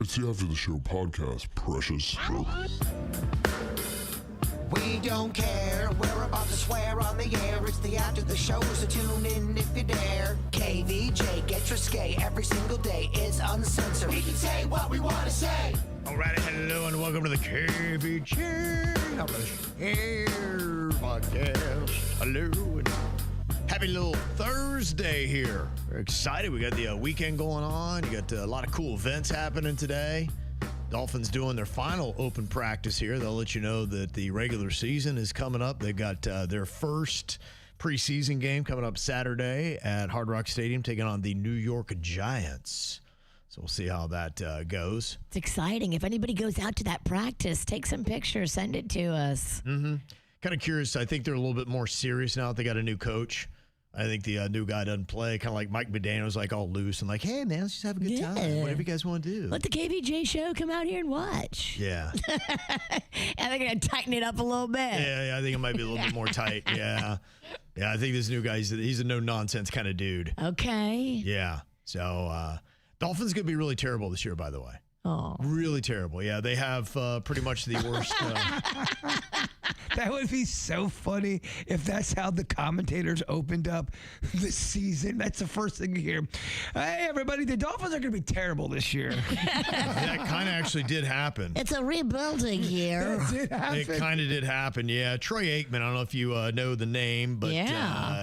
It's the After the Show podcast, precious. We don't care. We're about to swear on the air. It's the After the Show, so tune in if you dare. KVJ, get risque every single day. It's uncensored. We can say what we want to say. All right, hello and welcome to the KVJ podcast. Hello and happy little Thursday here. We're excited. We got the weekend going on. You got a lot of cool events happening today. Dolphins doing their final open practice here. They'll let you know that the regular season is coming up. They've got their first preseason game coming up Saturday at Hard Rock Stadium, taking on the New York Giants. So we'll see how that goes. It's exciting. If anybody goes out to that practice, take some pictures, send it to us. Mm-hmm. Kind of curious. I think they're a little bit more serious now that they got a new coach. I think the new guy doesn't play. Kind of like Mike McDaniel's like all loose and like, hey, man, let's just have a good time. Whatever you guys want to do. Let the KVJ Show come out here and watch. Yeah. And they're going to tighten it up a little bit. Yeah, I think it might be a little bit more tight. Yeah. Yeah, I think this new guy, he's a no-nonsense kind of dude. Okay. Yeah. So, Dolphins going to be really terrible this year, by the way. Oh. Really terrible. Yeah, they have pretty much the worst. That would be so funny if that's how the commentators opened up the season. That's the first thing you hear. Hey, everybody, the Dolphins are going to be terrible this year. That kind of actually did happen. It's a rebuilding year. It did happen. It kind of did happen, yeah. Troy Aikman, I don't know if you know the name, but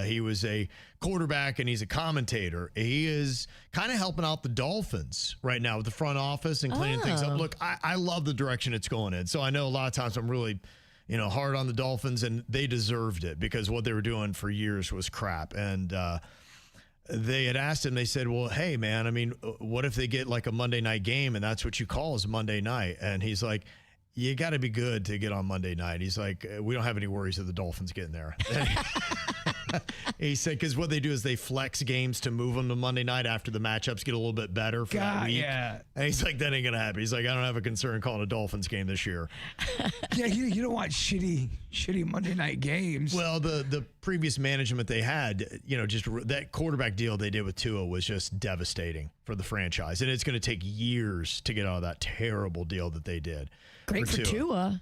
he was a quarterback and he's a commentator. He is kind of helping out the Dolphins right now with the front office and cleaning things up. Look, I love the direction it's going in. So I know a lot of times I'm really, hard on the Dolphins, and they deserved it because what they were doing for years was crap. And they had asked him, they said, well, hey, man, I mean, what if they get like a Monday night game and that's what you call is Monday night? And he's like, you got to be good to get on Monday night. He's like, we don't have any worries of the Dolphins getting there. He said, because what they do is they flex games to move them to Monday night after the matchups get a little bit better for that week. Yeah. And he's like, that ain't going to happen. He's like, I don't have a concern calling a Dolphins game this year. Yeah, you don't want shitty Monday night games. Well, the previous management they had, just that quarterback deal they did with Tua was just devastating for the franchise. And it's going to take years to get out of that terrible deal that they did. Great for Tua.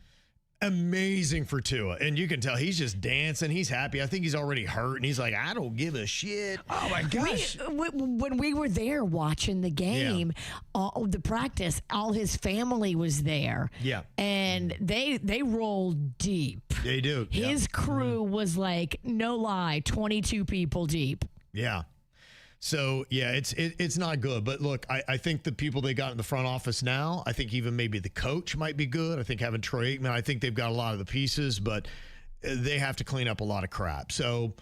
Amazing for Tua. And you can tell he's just dancing. He's happy. I think he's already hurt. And he's like, I don't give a shit. Oh, my gosh. When we were there watching the game, the practice, all his family was there. Yeah. And they rolled deep. They do. His crew was like, no lie, 22 people deep. Yeah. So, yeah, it's not good. But, look, I think the people they got in the front office now, I think even maybe the coach might be good. I think having Troy Aikman, I think they've got a lot of the pieces, but they have to clean up a lot of crap. So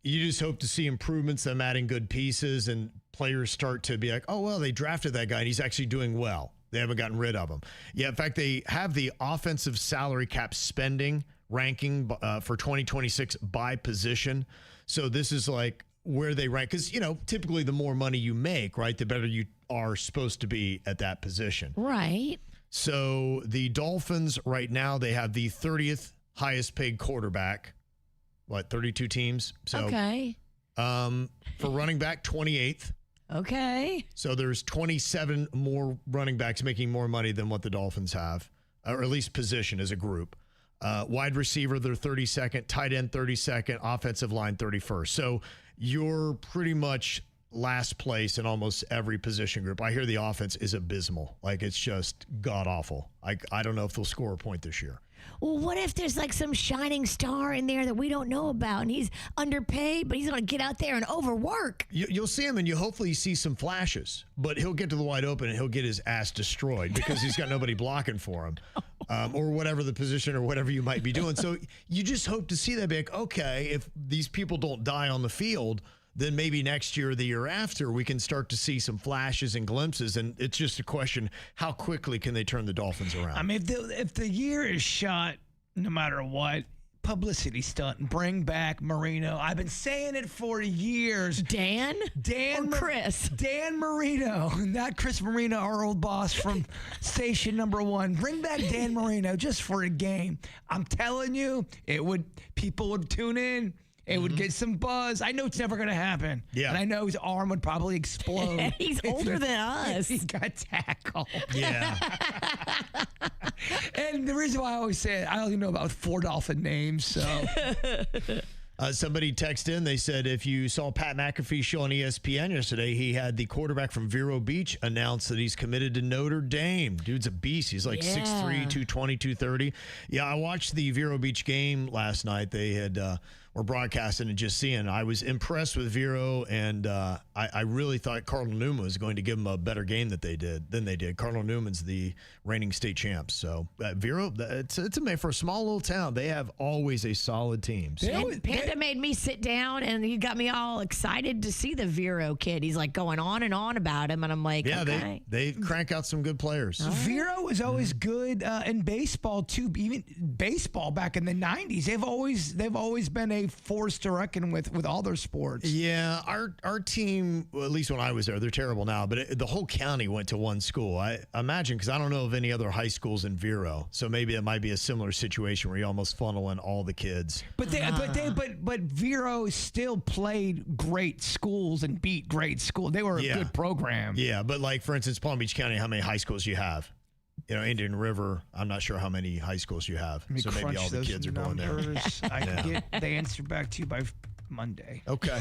you just hope to see improvements, them adding good pieces, and players start to be like, oh, well, they drafted that guy, and he's actually doing well. They haven't gotten rid of him. Yeah, in fact, they have the offensive salary cap spending ranking for 2026 by position. So this is like where they rank, because typically the more money you make, right, the better you are supposed to be at that position, right? So the Dolphins right now, they have the 30th highest paid quarterback, 32 teams. So okay, for running back, 28th. Okay, so there's 27 more running backs making more money than what the Dolphins have, or at least position as a group. Wide receiver, they're 32nd, tight end 32nd, offensive line 31st. So you're pretty much last place in almost every position group. I hear the offense is abysmal. Like, it's just god-awful. I don't know if they'll score a point this year. Well, what if there's like some shining star in there that we don't know about, and he's underpaid, but he's going to get out there and overwork? You'll see him, and you hopefully see some flashes, but he'll get to the wide open, and he'll get his ass destroyed because he's got nobody blocking for him, or whatever the position or whatever you might be doing. So you just hope to see that, be like, okay, if these people don't die on the field, then maybe next year or the year after, we can start to see some flashes and glimpses. And it's just a question, how quickly can they turn the Dolphins around? I mean, if the year is shot, no matter what, publicity stunt, bring back Marino. I've been saying it for years. Dan or Chris? Dan Marino, not Chris Marino, our old boss from station number 1. Bring back Dan Marino just for a game. I'm telling you, people would tune in. It would get some buzz. I know it's never going to happen. Yeah. And I know his arm would probably explode. He's older than us. He got tackled. Yeah. And the reason why I always say it, I only know about 4 Dolphin names, so. Somebody texted in. They said if you saw Pat McAfee's show on ESPN yesterday, he had the quarterback from Vero Beach announce that he's committed to Notre Dame. Dude's a beast. He's like 6'3", 220, 230. Yeah, I watched the Vero Beach game last night. They had were broadcasting and just seeing. I was impressed with Vero, and I really thought Cardinal Newman was going to give them a better game than they did. Cardinal Newman's the reigning state champs. So Vero, it's for a small little town. They have always a solid team. So. And Panda made me sit down, and he got me all excited to see the Vero kid. He's like going on and on about him, and I'm like, yeah, okay. they crank out some good players. Vero was always good in baseball too. Even baseball back in the '90s, they've always been a force to reckon with all their sports. Yeah, our team, well, at least when I was there, they're terrible now, but the whole county went to one school. I imagine, because I don't know of any other high schools in Vero, so maybe it might be a similar situation where you almost funnel in all the kids. But Vero still played great schools and beat great schools. They were a good program. Yeah, but like for instance, Palm Beach County, how many high schools you have? You know, Indian River, I'm not sure how many high schools you have. So maybe all the kids are going there. I can get the answer back to you by Monday. Okay.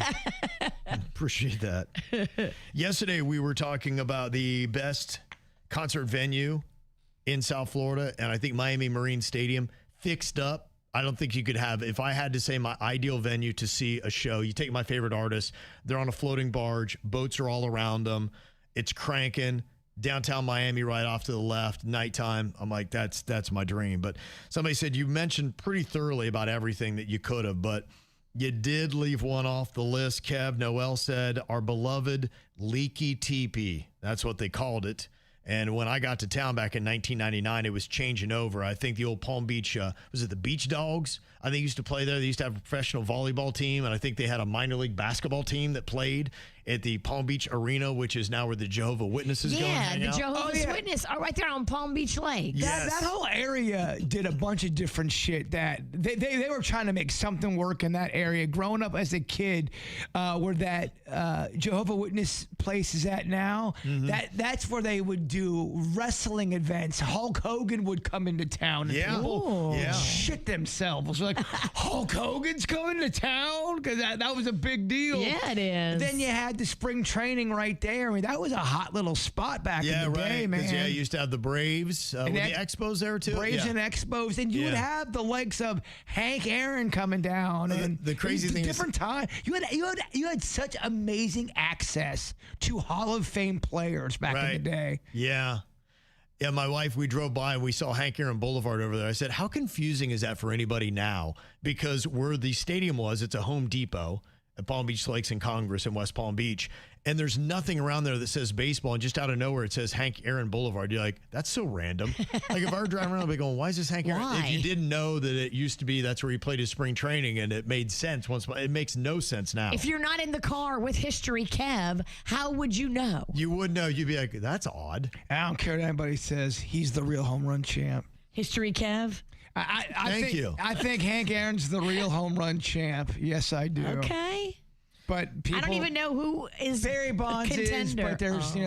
Appreciate that. Yesterday, we were talking about the best concert venue in South Florida, and I think Miami Marine Stadium fixed up. I don't think you could have, if I had to say my ideal venue to see a show, you take my favorite artist, they're on a floating barge, boats are all around them, it's cranking. Downtown Miami right off to the left, nighttime. I'm like, that's my dream. But somebody said you mentioned pretty thoroughly about everything that you could have, but you did leave one off the list. Kev Noel said our beloved Leaky Teepee. That's what they called it. And when I got to town back in 1999, it was changing over. I think the old Palm Beach, was it the Beach Dogs? I think used to play there. They used to have a professional volleyball team, and I think they had a minor league basketball team that played at the Palm Beach Arena, which is now where the Jehovah Witnesses go and hang out. Jehovah's Witness are right there on Palm Beach Lake. Yes. That whole area did a bunch of different shit that they were trying to make something work in that area. Growing up as a kid, where that Jehovah Witness place is at now, that's where they would do wrestling events. Hulk Hogan would come into town, and people shit themselves. Like, Hulk Hogan's coming to town? Because that was a big deal. Yeah, it is. Then you had the spring training right there. I mean, that was a hot little spot back in the day, man. Yeah, you used to have the Braves with the Expos there too. Braves and Expos, and you would have the likes of Hank Aaron coming down, and the crazy thing different time. You had such amazing access to Hall of Fame players back in the day. Yeah. Yeah, my wife, we drove by and we saw Hank Aaron Boulevard over there. I said, how confusing is that for anybody now? Because where the stadium was, it's a Home Depot at Palm Beach Lakes and Congress in West Palm Beach. And there's nothing around there that says baseball. And just out of nowhere, it says Hank Aaron Boulevard. You're like, that's so random. Like if I were driving around, I'd be going, why is this Hank Aaron? If you didn't know that it used to be, that's where he played his spring training and it made sense once. It makes no sense now. If you're not in the car with History Kev, how would you know? You would know. You'd be like, that's odd. I don't care what anybody says. He's the real home run champ. History Kev? Thank you. I think Hank Aaron's the real home run champ. Yes, I do. Okay. But people, I don't even know who is Barry Bonds is, but there's the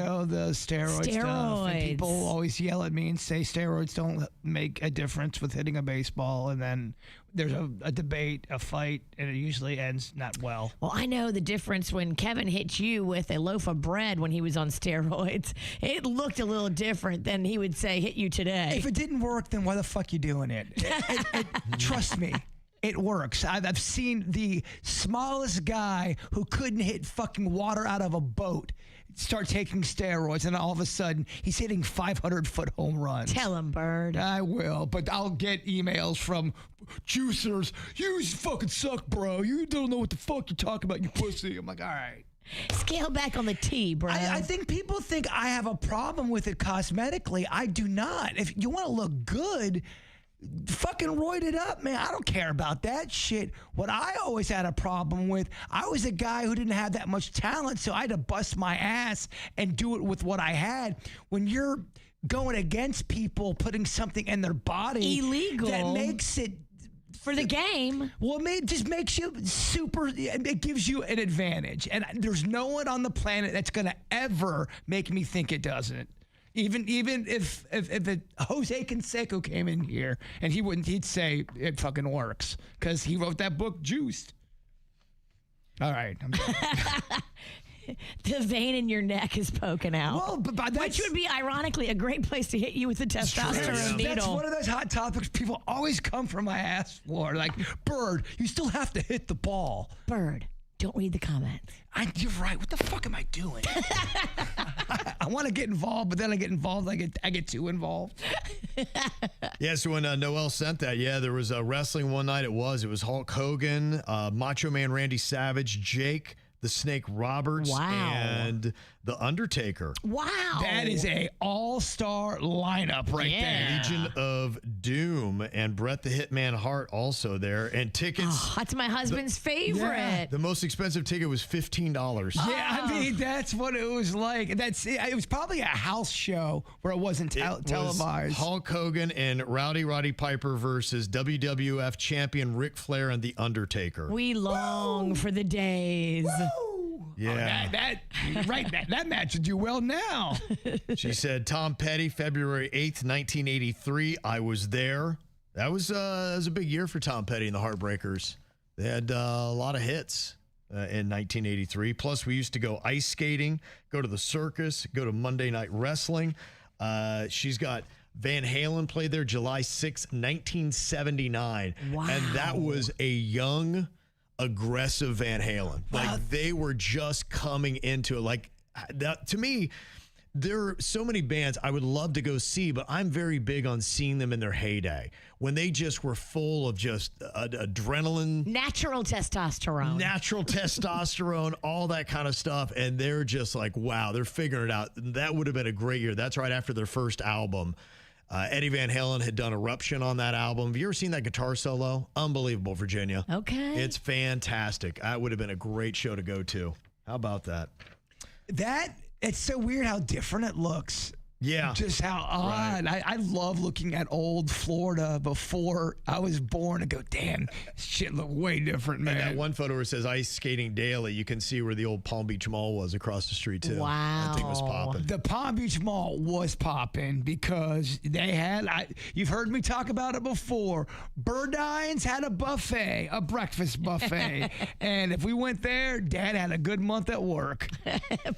steroid stuff. And people always yell at me and say steroids don't make a difference with hitting a baseball. And then there's a debate, a fight, and it usually ends not well. Well, I know the difference when Kevin hit you with a loaf of bread when he was on steroids. It looked a little different than he would say hit you today. If it didn't work, then why the fuck you doing it? Trust me. It works. I've seen the smallest guy who couldn't hit fucking water out of a boat start taking steroids, and all of a sudden he's hitting 500-foot home runs. Tell him, Bird. I will, but I'll get emails from juicers. You fucking suck, bro. You don't know what the fuck you're talking about, you pussy. I'm like, all right. Scale back on the T, bro. I think people think I have a problem with it cosmetically. I do not. If you want to look good, fucking roid it up, man. I don't care about that shit. What I always had a problem with, I was a guy who didn't have that much talent, so I had to bust my ass and do it with what I had. When you're going against people putting something in their body illegal that makes it For the game. Well, it just makes you super. It gives you an advantage, and there's no one on the planet that's gonna ever make me think it doesn't. Even if Jose Canseco came in here and he'd say it fucking works because he wrote that book Juiced. All right. The vein in your neck is poking out. Well, but which would be ironically a great place to hit you with a testosterone needle. That's one of those hot topics people always come for my ass for. Like, Bird, you still have to hit the ball. Bird, don't read the comments. You're right. What the fuck am I doing? I want to get involved, but then I get involved. I get too involved. Yeah, so when Noel sent that, there was wrestling one night. It was Hulk Hogan, Macho Man Randy Savage, Jake the Snake Roberts, and The Undertaker. Wow. That is a all-star lineup right there. Legion of Doom and Bret the Hitman Hart also there. And tickets. Oh, that's my husband's favorite. Yeah. The most expensive ticket was $15. Yeah, I mean, that's what it was like. It was probably a house show where it wasn't televised. Hulk Hogan and Rowdy Roddy Piper versus WWF champion Ric Flair and The Undertaker. We long for the days. Yeah. That match would do well now. She said, Tom Petty, February 8th, 1983. I was there. That was a big year for Tom Petty and the Heartbreakers. They had a lot of hits in 1983. Plus, we used to go ice skating, go to the circus, go to Monday Night Wrestling. She's got Van Halen played there July 6th, 1979. Wow. And that was a young, aggressive Van Halen. Like, they were just coming into it. Like, that, to me, there are so many bands I would love to go see, but I'm very big on seeing them in their heyday when they just were full of just adrenaline, natural testosterone, all that kind of stuff. And they're just like, wow, they're figuring it out. That would have been a great year. That's right after their first album. Eddie Van Halen had done Eruption on that album. Have you ever seen that guitar solo? Unbelievable, Virginia. Okay. It's fantastic. That would have been a great show to go to. How about that? It's so weird how different it looks. Yeah. Just how odd. Right. I love looking at old Florida before I was born and go, damn, shit look way different, man. And that one photo where it says ice skating daily, you can see where the old Palm Beach Mall was across the street, too. Wow. That thing was popping. The Palm Beach Mall was popping because they had, you've heard me talk about it before, Burdine's had a buffet, a breakfast buffet. And if we went there, Dad had a good month at work.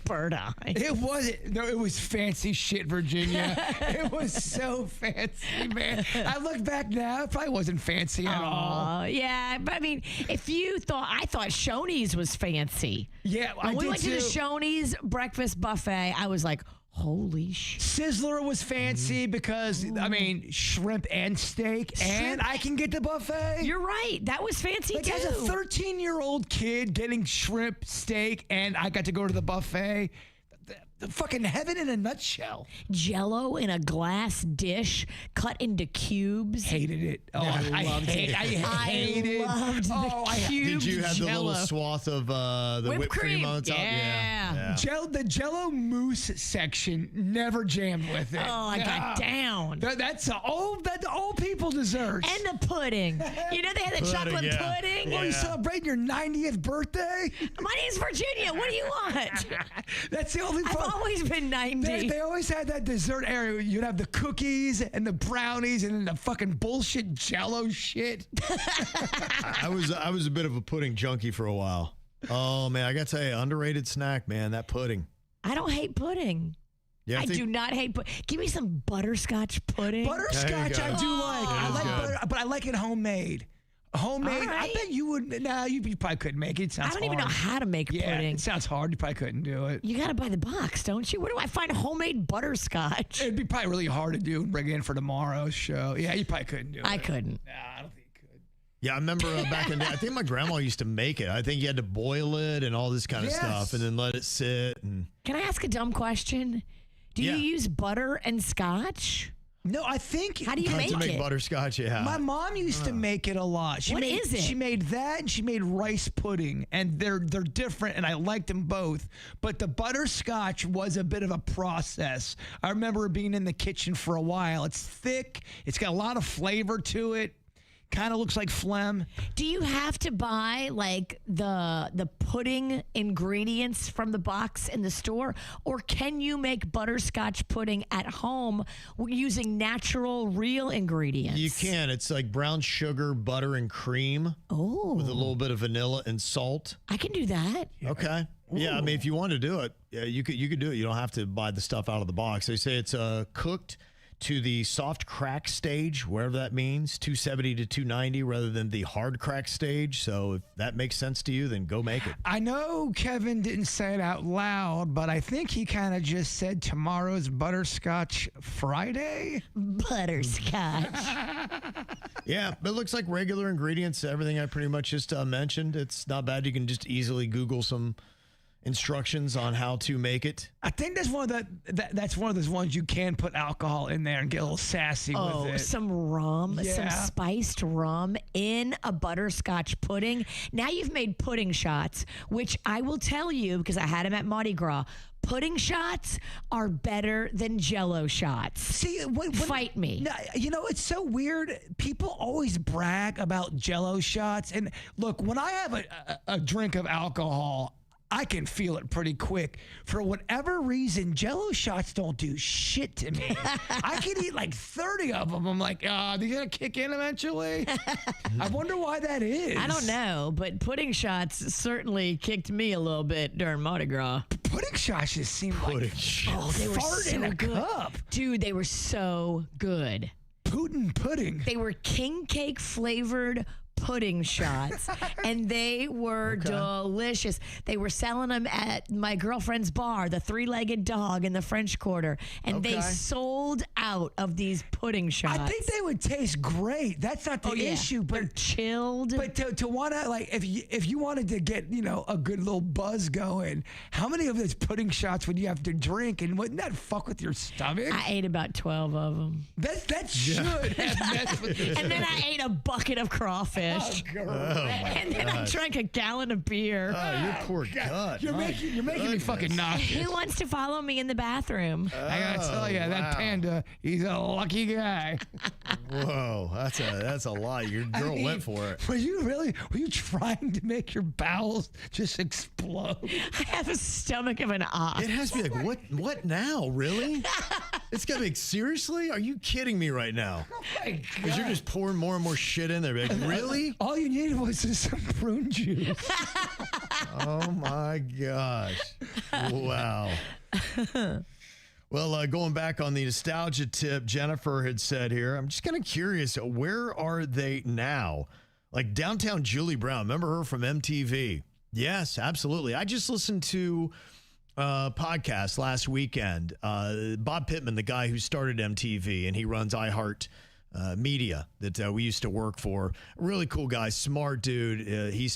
Burdine. It was fancy shit, Virginia. It was so fancy, man. I look back now, it probably wasn't fancy at all. Yeah, but I mean, I thought Shoney's was fancy. Yeah, when we went to the Shoney's breakfast buffet, I was like, holy shit. Sizzler was fancy because, I mean, shrimp and steak, and I can get the buffet. You're right. That was fancy, too. As a 13-year-old kid getting shrimp, steak, and I got to go to the buffet. The fucking heaven in a nutshell. Jello in a glass dish cut into cubes. Hated it. Oh, I loved it. I hated it. Loved the cubes. Did you have Jello. the little swath of the whipped cream on top? Yeah. The Jello mousse section never jammed with it. Oh, I got down. That's the old people dessert. And the pudding. You know they had the chocolate pudding? Well, you celebrating your 90th birthday? My name's Virginia. What do you want? That's the only I've always been 90. They always had that dessert area. You'd have the cookies and the brownies and then the fucking bullshit Jello shit. I was a bit of a pudding junkie for a while. Oh, man, I got to tell you, underrated snack, man, that pudding. I don't hate pudding. Yeah, I do not hate pudding. Give me some butterscotch pudding. Butterscotch I do like. I like butter, but I like it homemade. Homemade. Right. I bet you would. Nah, you probably couldn't make it. It sounds hard. I don't even know how to make pudding. It sounds hard. You probably couldn't do it. You got to buy the box, don't you? Where do I find homemade butterscotch? It'd be probably really hard to do and bring it in for tomorrow's show. Yeah, you probably couldn't do it. I couldn't. Nah, I don't think you could. Yeah, I remember back in the day, I think my grandma used to make it. I think you had to boil it and all this kind of stuff and then let it sit. And can I ask a dumb question? Do you use butter and scotch? No, I think. How do you make it? Butterscotch, yeah. My mom used to make it a lot. What is it? She made that and she made rice pudding, and they're different, and I liked them both. But the butterscotch was a bit of a process. I remember being in the kitchen for a while. It's thick. It's got a lot of flavor to it. kind of looks like phlegm. Do you have to buy like the pudding ingredients from the box in the store, or can you make butterscotch pudding at home using natural, real ingredients? You can. It's like brown sugar, butter, and cream. Oh. With a little bit of vanilla and salt. I can do that. Okay. Ooh. Yeah, I mean, if you want to do it, yeah, you could do it. You don't have to buy the stuff out of the box. They say it's cooked to the soft crack stage, wherever that means, 270 to 290 rather than the hard crack stage. So if that makes sense to you, then go make it. I know Kevin didn't say it out loud, but I think he kind of just said tomorrow's Butterscotch Friday. Butterscotch. Yeah, it looks like regular ingredients, everything I pretty much just mentioned. It's not bad. You can just easily Google some instructions on how to make it. I think that's one of that's one of those ones you can put alcohol in there and get a little sassy with it. Some rum, some spiced rum in a butterscotch pudding. Now you've made pudding shots, which I will tell you because I had them at Mardi Gras. Pudding shots are better than Jell-O shots. See, fight me. No, you know, it's so weird. People always brag about Jell-O shots. And look, when I have a drink of alcohol, I can feel it pretty quick. For whatever reason, Jell-O shots don't do shit to me. I can eat like 30 of them. I'm like, they're going to kick in eventually? I wonder why that is. I don't know, but pudding shots certainly kicked me a little bit during Mardi Gras. Pudding shots just seem like they were fart so in a good. cup. Dude, they were so good. Pudding. They were king cake flavored pudding shots, and they were delicious. They were selling them at my girlfriend's bar, the Three-Legged Dog in the French Quarter, and they sold out of these pudding shots. I think they would taste great. That's not the issue, but they're chilled. But to want to, like, if you wanted to get, you know, a good little buzz going, how many of those pudding shots would you have to drink, and wouldn't that fuck with your stomach? I ate about 12 of them. That should have messed with your And then I ate a bucket of crawfish. Oh, and then I drank a gallon of beer. Oh, your poor gut. You're making me fucking nauseous. Who wants to follow me in the bathroom? I gotta tell you, that panda, he's a lucky guy. Whoa, that's a lot. Your girl went for it. Were you trying to make your bowels just explode? I have a stomach of an ox. It has to be like, what now? Really? It's got to be, seriously? Are you kidding me right now? Oh my God. Because you're just pouring more and more shit in there. Like, really? All you needed was just some prune juice. Oh my gosh. Wow. Well, going back on the nostalgia tip, Jennifer had said here, I'm just kind of curious, where are they now? Like downtown Julie Brown, remember her from MTV? Yes, absolutely. I just listened to a podcast last weekend. Bob Pittman, the guy who started MTV, and he runs iHeart Media that we used to work for. Really cool guy, smart dude. He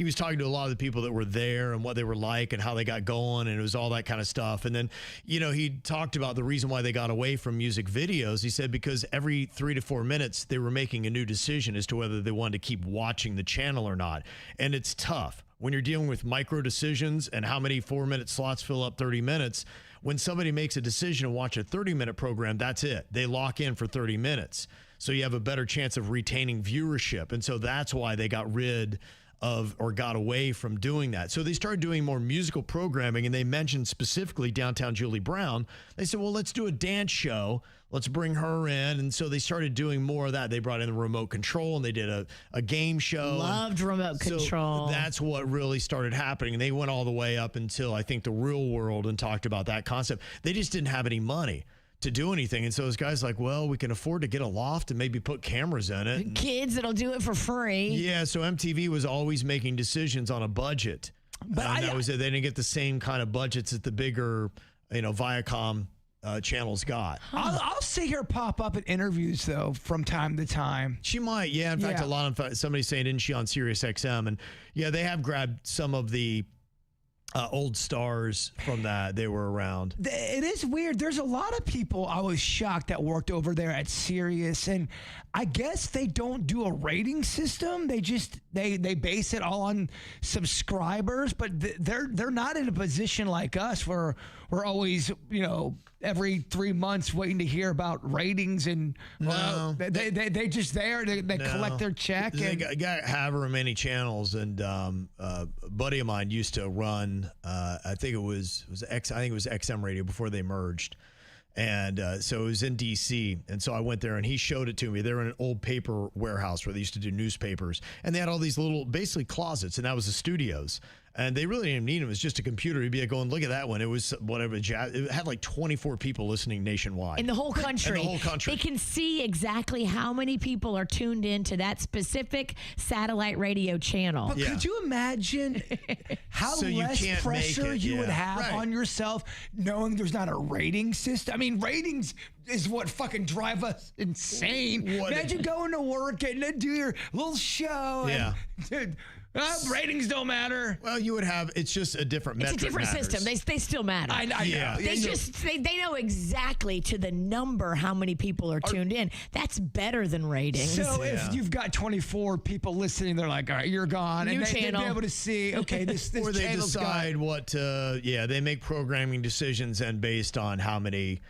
was talking to a lot of the people that were there and what they were like and how they got going, and it was all that kind of stuff. And then, you know, he talked about the reason why they got away from music videos. He said because every 3 to 4 minutes they were making a new decision as to whether they wanted to keep watching the channel or not. And it's tough when you're dealing with micro decisions and how many 4-minute slots fill up 30 minutes. When somebody makes a decision to watch a 30-minute program, that's it. They lock in for 30 minutes. So you have a better chance of retaining viewership. And so that's why they got rid of or got away from doing that. So they started doing more musical programming, and they mentioned specifically downtown Julie Brown. They said, well, let's do a dance show. Let's bring her in. And so they started doing more of that. They brought in the remote control, and they did a game show. Loved remote control. So that's what really started happening. And they went all the way up until, I think, the Real World and talked about that concept. They just didn't have any money to do anything. And so this guy's like, well, we can afford to get a loft and maybe put cameras in it. Kids that'll do it for free. Yeah, so MTV was always making decisions on a budget. But that was it. They didn't get the same kind of budgets that the bigger, Viacom channels got. I'll see her pop up at interviews, though, from time to time. She might, yeah. In fact, somebody's saying, isn't she on Sirius XM? And yeah, they have grabbed some of the old stars from that. They were around. It is weird. There's a lot of people I was shocked that worked over there at Sirius, and I guess they don't do a rating system. They just They base it all on subscribers, but they're not in a position like us where we're always, every 3 months waiting to hear about ratings and they just there they collect their check. They got however many channels, and a buddy of mine used to run. I think it was XM Radio before they merged. And so it was in D.C. And so I went there and he showed it to me. They were in an old paper warehouse where they used to do newspapers. And they had all these little, basically closets, and that was the studios. And they really didn't need them. It was just a computer. You'd be going, look at that one. It was whatever. It had like 24 people listening nationwide. In the whole country. In the whole country. They can see exactly how many people are tuned in to that specific satellite radio channel. But could you imagine how less pressure you would have on yourself knowing there's not a rating system? I mean, ratings is what fucking drive us insane. Imagine going to work and do your little show. Yeah. And, dude, ratings don't matter. Well, you would have, it's just a different metric. It's a different system. They still matter. I know. They know exactly to the number how many people are tuned in. That's better than ratings. So if you've got 24 people listening, they're like, all right, you're gone. New and channel. They'd be able to see, okay, this or they channel's decide gone. what they make programming decisions and based on how many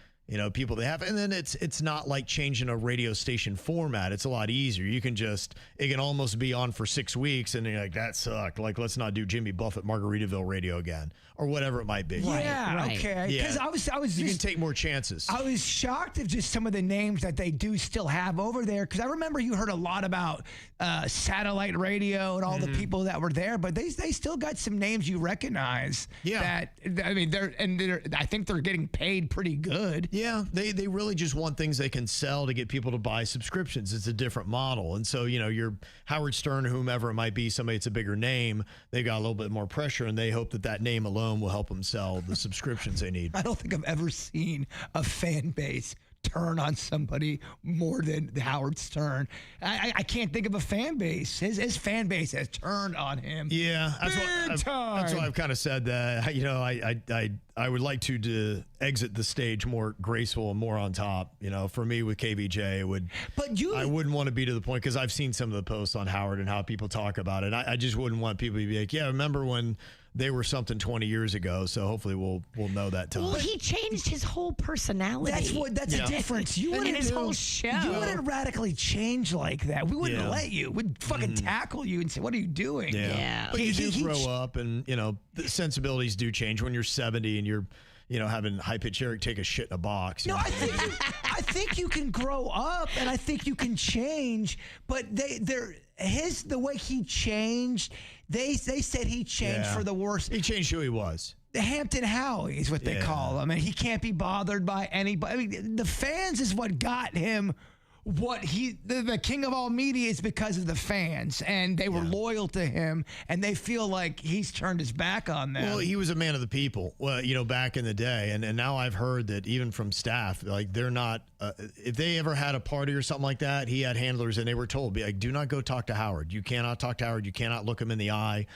people they have. And then it's not like changing a radio station format. It's a lot easier. You can it can almost be on for 6 weeks and you're like, that sucked. Like, let's not do Jimmy Buffett Margaritaville radio again or whatever it might be. Right. Okay. Because I was you can take more chances. I was shocked at just some of the names that they do still have over there. Because I remember you heard a lot about satellite radio and all the people that were there, but they still got some names you recognize. Yeah. I think they're getting paid pretty good. Yeah, they really just want things they can sell to get people to buy subscriptions. It's a different model. And so, your Howard Stern or whomever it might be, somebody that's a bigger name, they've got a little bit more pressure, and they hope that name alone will help them sell the subscriptions they need. I don't think I've ever seen a fan base turn on somebody more than Howard Stern. I can't think of a fan base. His fan base has turned on him. Yeah, that's why I've kind of said that. I would like to exit the stage more graceful and more on top. For me with KVJ, I wouldn't want to be to the point, because I've seen some of the posts on Howard and how people talk about it. I just wouldn't want people to be like, yeah, remember when they were something 20 years ago, so hopefully we'll know that time. Well, he changed his whole personality. That's the difference. You and his whole show. You wouldn't radically change like that. We wouldn't let you. We'd fucking tackle you and say, "What are you doing?" Yeah. But you do grow up, and the sensibilities do change when you're 70 and you're having high-pitched Eric take a shit in a box. No, I think you can grow up, and I think you can change. But the way he changed, they said he changed for the worse. He changed who he was. The Hampton Howie is what they call him, and he can't be bothered by anybody. I mean, the fans is what got him. The king of all media is because of the fans, and they were loyal to him, and they feel like he's turned his back on them. Well, he was a man of the people, back in the day, and now I've heard that even from staff, like, they're not. If they ever had a party or something like that, he had handlers, and they were told, be like, do not go talk to Howard. You cannot talk to Howard. You cannot look him in the eye.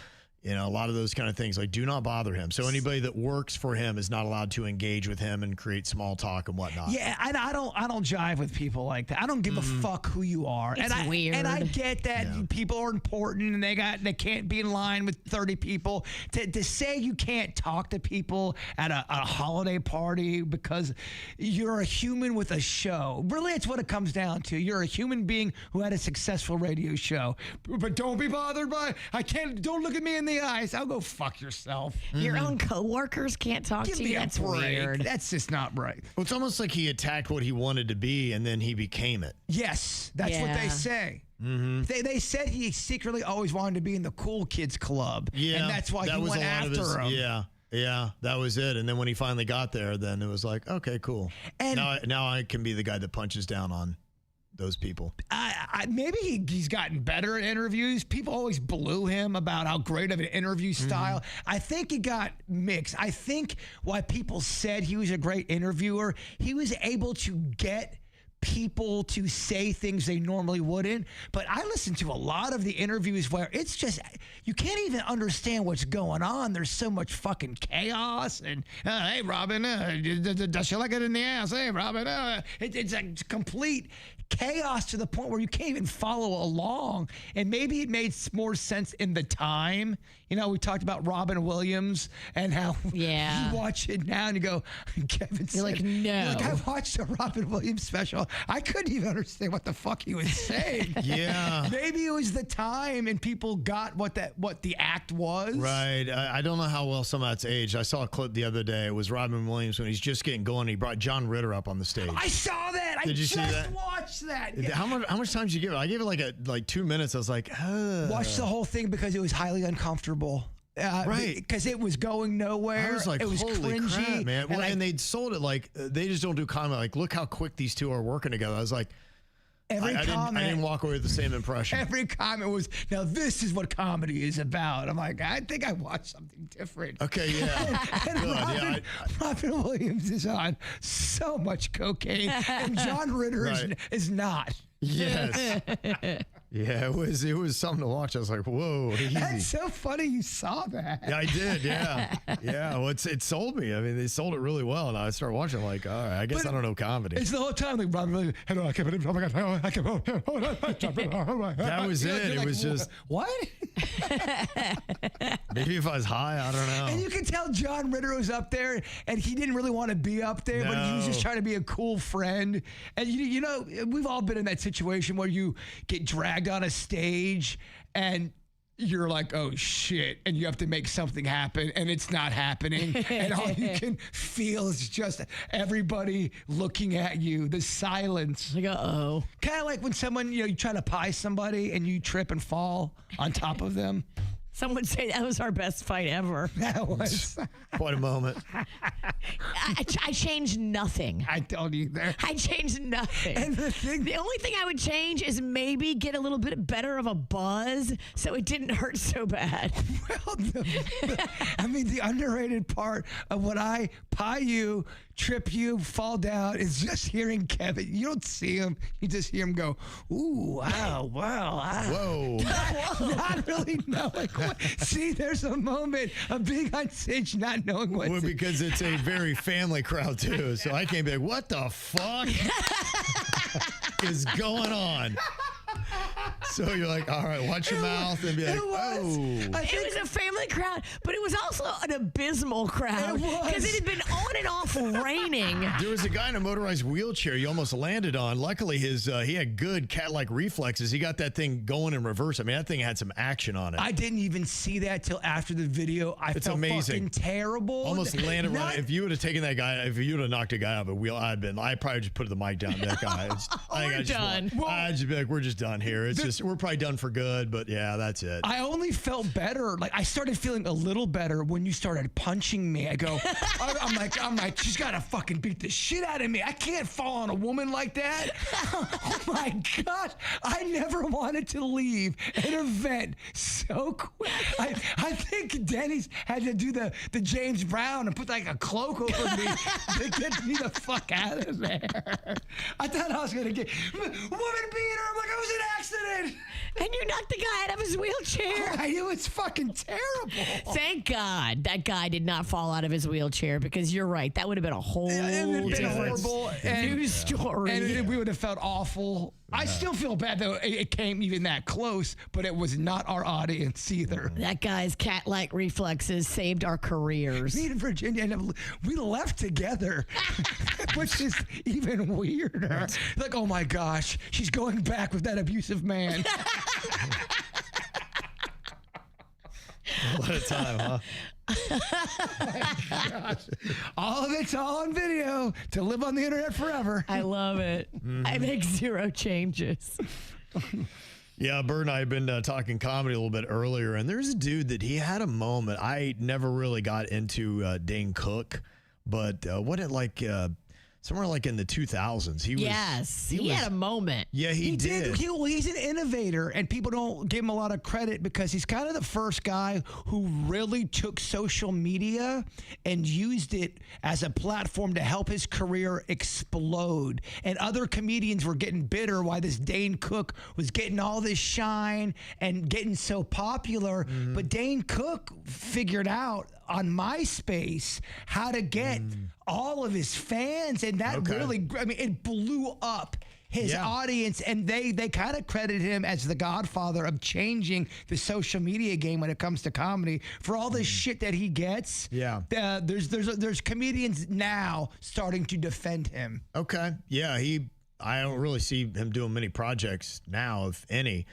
A lot of those kind of things, like, do not bother him. So anybody that works for him is not allowed to engage with him and create small talk and whatnot. Yeah, I don't jive with people like that. I don't give a fuck who you are. It's weird. And I get that people are important and they can't be in line with 30 people. To say you can't talk to people at a holiday party because you're a human with a show. Really, it's what it comes down to. You're a human being who had a successful radio show. But don't be bothered by, don't look at me in the eyes. I'll go fuck yourself. Your own coworkers can't talk to you. That's weird. That's just not right. Well, it's almost like he attacked what he wanted to be, and then he became it. Yes, that's what they say. Mm-hmm. They said he secretly always wanted to be in the cool kids club. Yeah, and that's why he went after him. Yeah, that was it. And then when he finally got there, then it was like, okay, cool. And now I can be the guy that punches down on those people. Maybe he's gotten better at interviews. People always blew him about how great of an interview style. I think he got mixed. I think why people said he was a great interviewer, he was able to get people to say things they normally wouldn't. But I listened to a lot of the interviews where it's just, you can't even understand what's going on. There's so much fucking chaos. And, hey, Robin, does she like it in the ass? Hey, Robin. It's a complete chaos to the point where you can't even follow along. And maybe it made more sense in the time. You know, we talked about Robin Williams and how you watch it now and you go, Kevin said, you're like, no. You're like, I watched a Robin Williams special. I couldn't even understand what the fuck he was saying. Yeah. Maybe it was the time and people got what the act was. Right. I don't know how well some of that's aged. I saw a clip the other day. It was Robin Williams when he's just getting going. He brought John Ritter up on the stage. I saw that. Did you see that? Watched that. Yeah. How much time did you give it? I gave it like 2 minutes. I was like, watch the whole thing because it was highly uncomfortable. Right. Because it was going nowhere. I was like, it was holy cringy, crap, man. Well, and they sold it like they just don't do comedy. Like, look how quick these two are working together. I was like, I didn't walk away with the same impression. Every comment was, now this is what comedy is about. I'm like, I think I watched something different. Okay, yeah. And Robin Williams is on so much cocaine, and John Ritter is not. Yes. Yeah, it was something to watch. I was like, whoa, easy. That's so funny you saw that. Yeah, I did, yeah. Yeah, well, it sold me. I mean, they sold it really well, and I started watching, like, all right, I guess I don't know comedy. It's the whole time, like, Robin Williams, hello, I can't believe it. Oh, my God. I can't That was it. It was just... What? Maybe if I was high, I don't know. And you can tell John Ritter was up there, and he didn't really want to be up there, but he was just trying to be a cool friend. And, you know, we've all been in that situation where you get dragged on a stage, and you're like, oh shit, and you have to make something happen, and it's not happening, and all you can feel is just everybody looking at you, the silence. Like, uh-oh. Kind of like when someone, you try to pie somebody and you trip and fall on top of them. Some would say that was our best fight ever. That was quite a moment. I changed nothing. I don't either. I changed nothing. And the only thing I would change is maybe get a little bit better of a buzz so it didn't hurt so bad. Well, the underrated part of when I pie you, trip you, fall down is just hearing Kevin. You don't see him. You just hear him go, ooh, wow, Whoa. Not really knowing what. See, there's a moment of being on stage not knowing what because it's a very family crowd, too. So I can't be like, what the fuck is going on? So you're like, all right, watch your mouth and be like, It was a family crowd, but it was also an abysmal crowd because it had been on and off raining. There was a guy in a motorized wheelchair you almost landed on. Luckily, he had good cat-like reflexes. He got that thing going in reverse. I mean, that thing had some action on it. I didn't even see that till after the video. It's felt amazing. Fucking terrible. Almost landed right. If you would have taken that guy, if you would have knocked a guy off a wheel, I probably just put the mic down to that guy. We're done. I'd just be like, we're just done here. It's just, we're probably done for good, but yeah, that's it. I only felt better. Like, I started feeling a little better when you started punching me. I go, I'm like, she's got to fucking beat the shit out of me. I can't fall on a woman like that. Oh my God. I never wanted to leave an event so quick. I think Denny's had to do the James Brown and put like a cloak over me to get me the fuck out of there. I thought I was going to get woman beater. I'm like, it was an accident. And you knocked the guy out of his wheelchair. It was fucking terrible. Thank God that guy did not fall out of his wheelchair because you're right. That would have been a whole horrible news story. And we would have felt awful. Yeah. I still feel bad though it came even that close, but it was not our audience either. That guy's cat-like reflexes saved our careers. Me and Virginia, and we left together, which is even weirder. Like, oh my gosh, she's going back with that abusive man. What a time, huh? Oh gosh. All of it's all on video to live on the internet forever. I love it. Mm-hmm. I make zero changes. Yeah, Bert and I have been talking comedy a little bit earlier, and there's a dude that he had a moment. I never really got into Dane Cook, but somewhere like in the 2000s. He had a moment. Yeah, he did. He's an innovator, and people don't give him a lot of credit because he's kind of the first guy who really took social media and used it as a platform to help his career explode. And other comedians were getting bitter why this Dane Cook was getting all this shine and getting so popular. Mm-hmm. But Dane Cook figured out on MySpace how to get all of his fans, and that really, it blew up his audience, and they kind of credit him as the godfather of changing the social media game when it comes to comedy for all the shit that he gets. Yeah. There's comedians now starting to defend him. Okay. Yeah, I don't really see him doing many projects now, if any.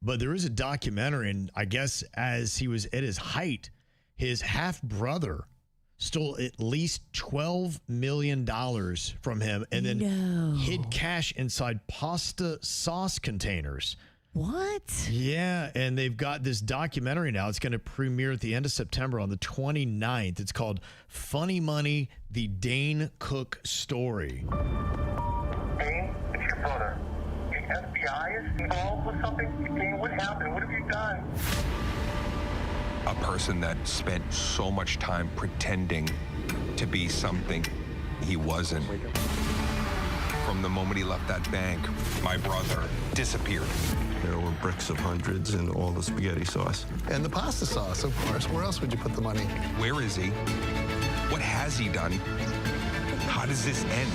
But there is a documentary, and I guess as he was at his height, his half-brother stole at least $12 million from him and then hid cash inside pasta sauce containers. What? Yeah, and they've got this documentary now. It's going to premiere at the end of September on the 29th. It's called Funny Money, The Dane Cook Story. Dane, it's your brother. The FBI is involved with something? Dane, what happened? What have you done? A person that spent so much time pretending to be something he wasn't. From the moment he left that bank, my brother disappeared. There were bricks of hundreds and all the spaghetti sauce. And the pasta sauce, of course. Where else would you put the money? Where is he? What has he done? How does this end?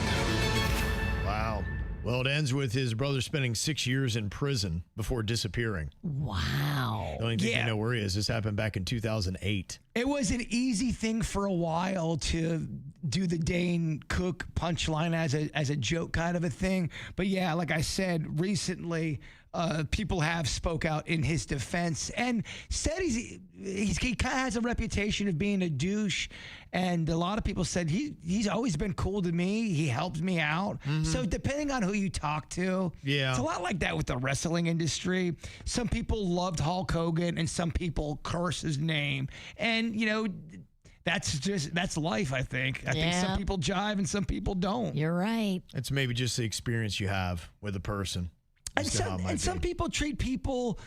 Wow. Well, it ends with his brother spending 6 years in prison before disappearing. Wow. The only thing you know where he is. This happened back in 2008. It was an easy thing for a while to do the Dane Cook punchline as a joke kind of a thing. But yeah, like I said, recently people have spoke out in his defense and said he kind of has a reputation of being a douche. And a lot of people said he's always been cool to me. He helps me out. So depending on who you talk to, it's a lot like that with the wrestling industry. Some people loved Hulk Hogan and some people curse his name. And, you know, that's life, I think. I think some people jive and some people don't. You're right. It's maybe just the experience you have with a person. And some people treat people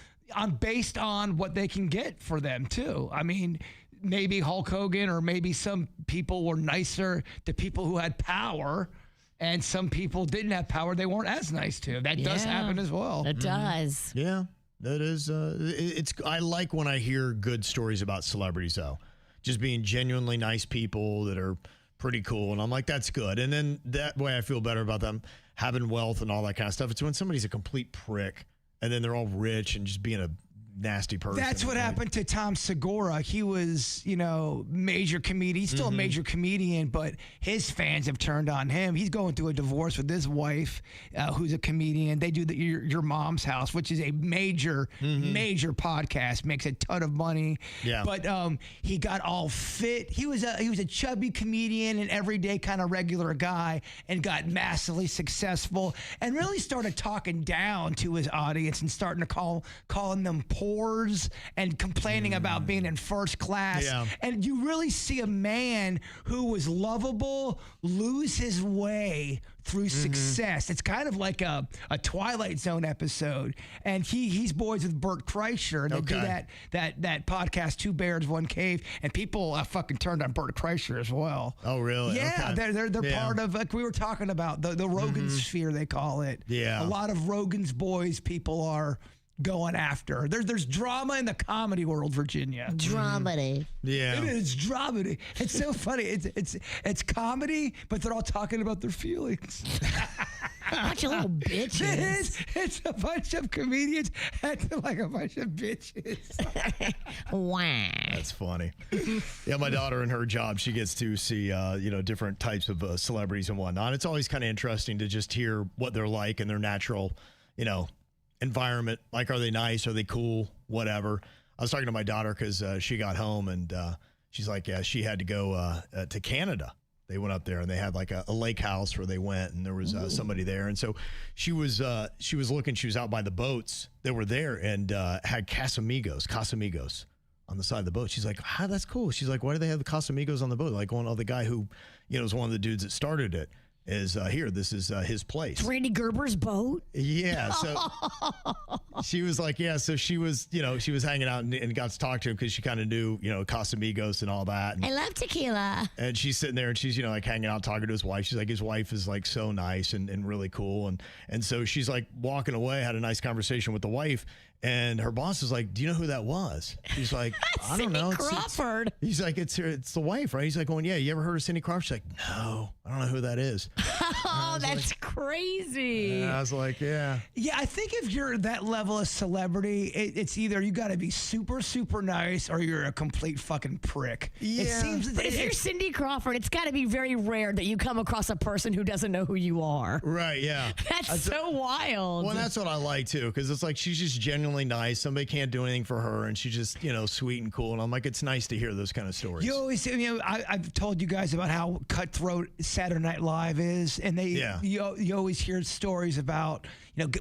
based on what they can get for them, too. I mean, maybe Hulk Hogan or maybe some people were nicer to people who had power, and some people didn't have power they weren't as nice to. That does happen as well. It does. Yeah, that is. I like when I hear good stories about celebrities, though. Just being genuinely nice people that are pretty cool. And I'm like, that's good. And then that way I feel better about them having wealth and all that kind of stuff. It's when somebody's a complete prick and then they're all rich and just being a nasty person. That's what happened to Tom Segura. He was, major comedian. He's still a major comedian, but his fans have turned on him. He's going through a divorce with his wife, who's a comedian. They do Your Mom's House, which is a major podcast, makes a ton of money. Yeah. But he got all fit. He was a chubby comedian, an everyday kind of regular guy, and got massively successful and really started talking down to his audience and starting to calling them whores and complaining about being in first class. Yeah. And you really see a man who was lovable lose his way through success. It's kind of like a Twilight Zone episode. And he's boys with Bert Kreischer. And they do that podcast, Two Bears, One Cave. And people fucking turned on Bert Kreischer as well. Oh, really? Yeah, okay. they're part of, like we were talking about, the Rogan sphere, they call it. Yeah. A lot of Rogan's boys people are going after. There's drama in the comedy world, Virginia. Dramedy. Yeah. It is dramedy. It's so funny. It's comedy, but they're all talking about their feelings. Bunch of little bitches. It's a bunch of comedians acting like a bunch of bitches. Wow. That's funny. Yeah, my daughter in her job, she gets to see, different types of celebrities and whatnot. It's always kind of interesting to just hear what they're like in their natural, environment. Like, are they nice? Are they cool? Whatever. I was talking to my daughter because she got home and she's like, yeah, she had to go to Canada. They went up there and they had like a lake house where they went and there was somebody there. And so she was looking, she was out by the boats that were there and had Casamigos on the side of the boat. She's like, that's cool. She's like, why do they have the Casamigos on the boat? Like, the guy who, is one of the dudes that started it is here. This is his place. It's Randy Gerber's boat? Yeah. So she was like, yeah, so she was hanging out and got to talk to him because she kind of knew, Casamigos and all that. And, I love tequila. and she's sitting there and she's, like hanging out, talking to his wife. She's like, his wife is like so nice and really cool. And so she's like walking away, had a nice conversation with the wife. And her boss is like, do you know who that was? She's like, I don't know. Crawford. He's like, it's the wife, right? He's like, going, yeah, you ever heard of Cindy Crawford? She's like, no, I don't know who that is. Oh, that's crazy. And I was like, yeah. Yeah, I think if you're that level of celebrity, it's either you got to be super, super nice or you're a complete fucking prick. Yeah. It seems But if you're Cindy Crawford, it's got to be very rare that you come across a person who doesn't know who you are. Right, yeah. That's so wild. Well, that's what I like, too, because it's like she's just genuinely nice. Somebody can't do anything for her, and she's just, sweet and cool. And I'm like, it's nice to hear those kind of stories. You always, I've told you guys about how cutthroat Saturday Night Live is, and you always hear stories about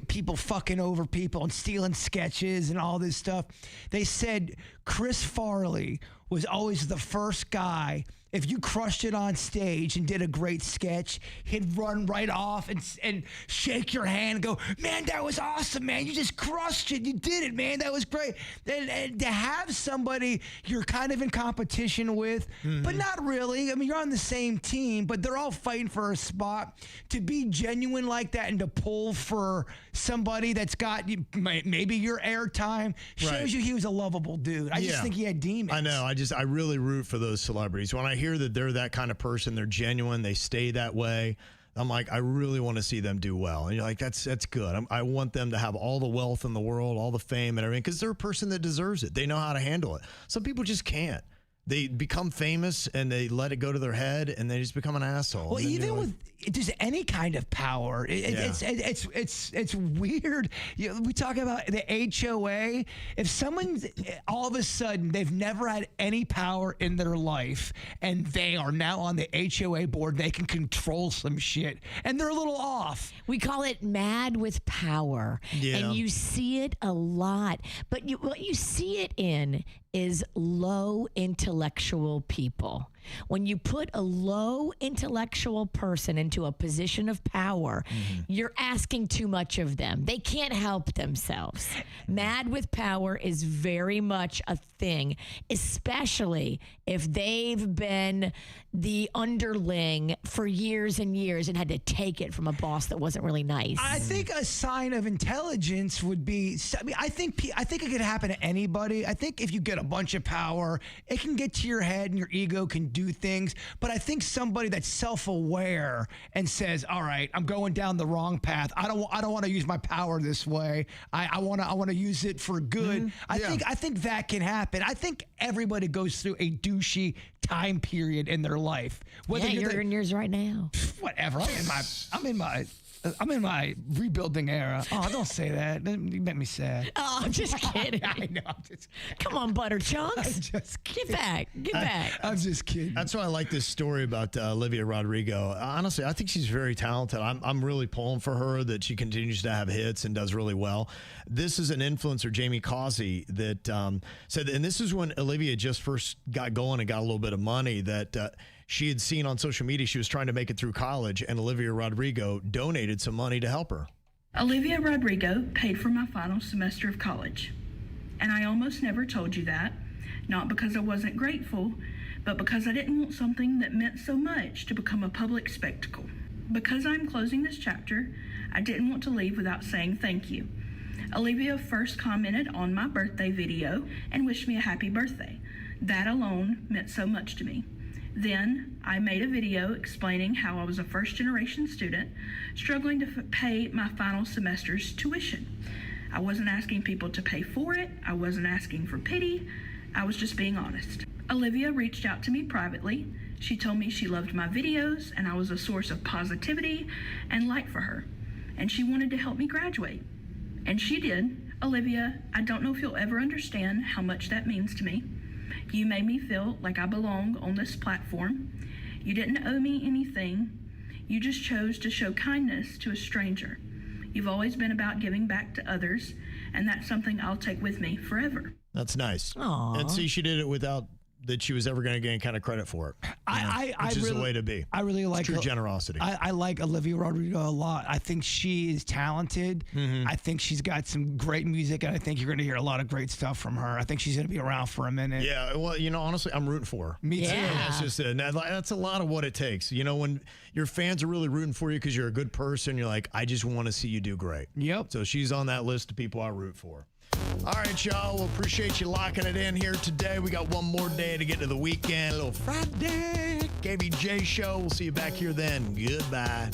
people fucking over people and stealing sketches and all this stuff. They said Chris Farley was always the first guy. If you crushed it on stage and did a great sketch, he'd run right off and shake your hand and go, man, that was awesome, man. You just crushed it. You did it, man. That was great. And to have somebody you're kind of in competition with, but not really. I mean, you're on the same team, but they're all fighting for a spot. To be genuine like that and to pull for somebody that's got maybe your airtime shows you he was a lovable dude. I just think he had demons. I know. I really root for those celebrities. When I hear that they're that kind of person, they're genuine, they stay that way, I'm like, I really want to see them do well. And you're like, that's good. I want them to have all the wealth in the world, all the fame and everything, because they're a person that deserves it. They know how to handle it. Some people just can't. They become famous and they let it go to their head and they just become an asshole. Well, even with just any kind of power, it's weird. We talk about the HOA. If someone's all of a sudden they've never had any power in their life and they are now on the HOA board, they can control some shit and they're a little off. We call it mad with power, and you see it a lot. But what you see it in is low intellectual people. When you put a low intellectual person into a position of power, you're asking too much of them. They can't help themselves. Mad with power is very much a thing, especially if they've been the underling for years and years and had to take it from a boss that wasn't really nice. I think a sign of intelligence would be, I think it could happen to anybody. I think if you get a bunch of power, it can get to your head and your ego can do things. But I think somebody that's self-aware and says, all right, I'm going down the wrong path. I don't want to use my power this way. I want to use it for good. I think that can happen. I think everybody goes through a douchey time period in their life. Whether you're in yours right now. Whatever. I'm in my rebuilding era. Oh, don't say that. You make me sad. Oh, I'm just kidding. I know. Come on, butter chunks. I'm just kidding. Get back. I'm just kidding. That's why I like this story about Olivia Rodrigo. Honestly, I think she's very talented. I'm really pulling for her that she continues to have hits and does really well. This is an influencer, Jamie Causey, that said, and this is when Olivia just first got going and got a little bit of money, that she had seen on social media. She was trying to make it through college, and Olivia Rodrigo donated some money to help her. Olivia Rodrigo paid for my final semester of college. And I almost never told you that, not because I wasn't grateful, but because I didn't want something that meant so much to become a public spectacle. Because I'm closing this chapter, I didn't want to leave without saying thank you. Olivia first commented on my birthday video and wished me a happy birthday. That alone meant so much to me. Then I made a video explaining how I was a first-generation student struggling to pay my final semester's tuition. I wasn't asking people to pay for it. I wasn't asking for pity. I was just being honest. Olivia reached out to me privately. She told me she loved my videos and I was a source of positivity and light for her. And she wanted to help me graduate. And she did. Olivia, I don't know if you'll ever understand how much that means to me. You made me feel like I belong on this platform. You didn't owe me anything. You just chose to show kindness to a stranger. You've always been about giving back to others, and that's something I'll take with me forever. That's nice. Aww. And see, she did it without that she was ever going to get any kind of credit for it. Which is the way to be. I really like true generosity. I like Olivia Rodrigo a lot. I think she is talented. I think she's got some great music, and I think you're going to hear a lot of great stuff from her. I think she's going to be around for a minute. Yeah, well, honestly, I'm rooting for her. Me too. That's just it. That's a lot of what it takes. When your fans are really rooting for you because you're a good person, you're like, I just want to see you do great. Yep. So she's on that list of people I root for. All right, y'all. We'll appreciate you locking it in here today. We got one more day to get to the weekend. A little Friday. KVJ Show. We'll see you back here then. Goodbye.